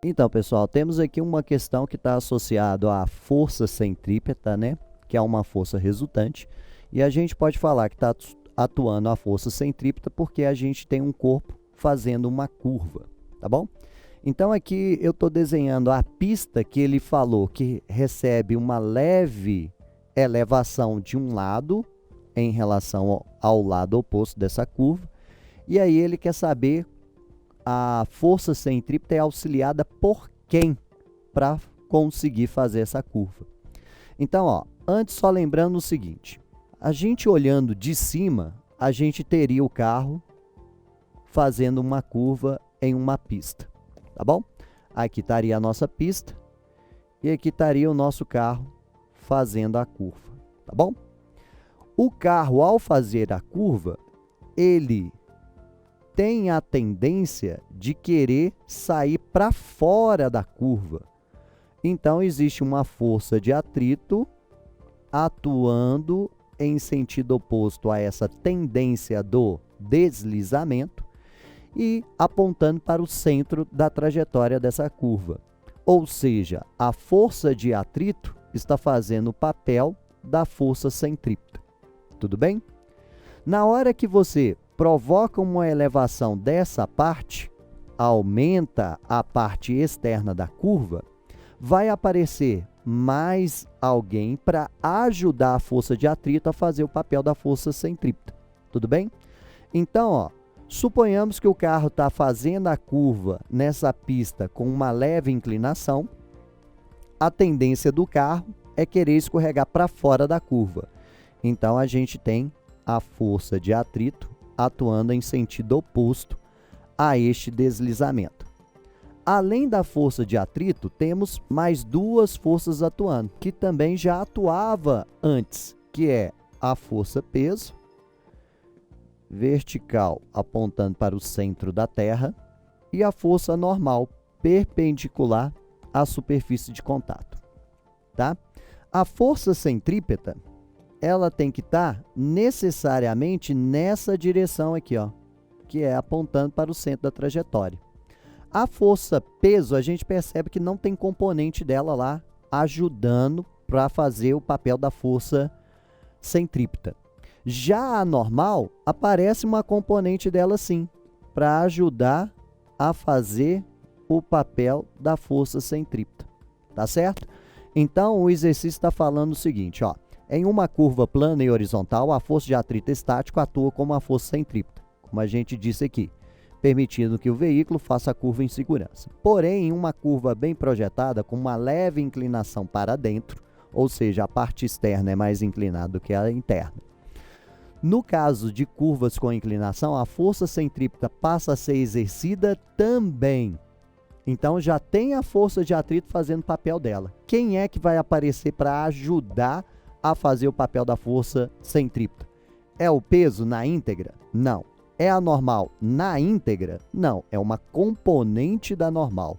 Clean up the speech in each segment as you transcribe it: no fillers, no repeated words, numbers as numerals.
Então, pessoal, temos aqui uma questão que está associada à força centrípeta, né? Que é uma força resultante. E a gente pode falar que está atuando a força centrípeta porque a gente tem um corpo fazendo uma curva, tá bom? Então, aqui eu estou desenhando a pista que ele falou que recebe uma leve elevação de um lado em relação ao lado oposto dessa curva. E aí ele quer saber a força centrípeta é auxiliada por quem para conseguir fazer essa curva. Então, ó, antes só lembrando o seguinte, a gente olhando de cima, a gente teria o carro fazendo uma curva em uma pista, tá bom? Aqui estaria a nossa pista e aqui estaria o nosso carro fazendo a curva, tá bom? O carro, ao fazer a curva, ele tem a tendência de querer sair para fora da curva. Então, existe uma força de atrito atuando em sentido oposto a essa tendência do deslizamento e apontando para o centro da trajetória dessa curva. Ou seja, a força de atrito está fazendo o papel da força centrípeta. Tudo bem? Na hora que você provoca uma elevação dessa parte, aumenta a parte externa da curva, vai aparecer mais alguém para ajudar a força de atrito a fazer o papel da força centrípeta. Tudo bem? Então, ó, suponhamos que o carro está fazendo a curva nessa pista com uma leve inclinação, a tendência do carro é querer escorregar para fora da curva. Então, a gente tem a força de atrito atuando em sentido oposto a este deslizamento. Além da força de atrito, temos mais duas forças atuando, que também já atuava antes, que é a força peso, vertical, apontando para o centro da Terra, e a força normal, perpendicular à superfície de contato. Tá? A força centrípeta, ela tem que estar necessariamente nessa direção aqui, ó, que é apontando para o centro da trajetória. A força peso, a gente percebe que não tem componente dela lá ajudando para fazer o papel da força centrípeta. Já a normal, aparece uma componente dela sim, para ajudar a fazer o papel da força centrípeta. Tá certo? Então, o exercício está falando o seguinte, ó. Em uma curva plana e horizontal, a força de atrito estático atua como a força centrípeta, como a gente disse aqui, permitindo que o veículo faça a curva em segurança. Porém, em uma curva bem projetada, com uma leve inclinação para dentro, ou seja, a parte externa é mais inclinada do que a interna. No caso de curvas com inclinação, a força centrípeta passa a ser exercida também. Então, já tem a força de atrito fazendo o papel dela. Quem é que vai aparecer para ajudar a fazer o papel da força centrípeta? É o peso na íntegra? Não. É a normal na íntegra? Não. É uma componente da normal.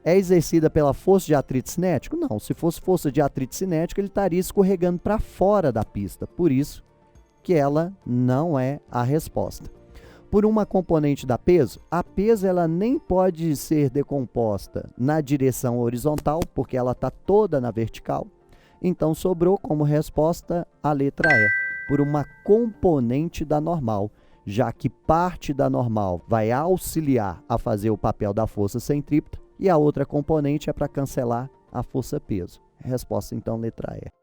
É exercida pela força de atrito cinético? Não. Se fosse força de atrito cinético, ele estaria escorregando para fora da pista. Por isso que ela não é a resposta. Por uma componente da peso, a peso ela nem pode ser decomposta na direção horizontal, porque ela está toda na vertical. Então, sobrou como resposta a letra E, por uma componente da normal, já que parte da normal vai auxiliar a fazer o papel da força centrípeta e a outra componente é para cancelar a força peso. Resposta, então, letra E.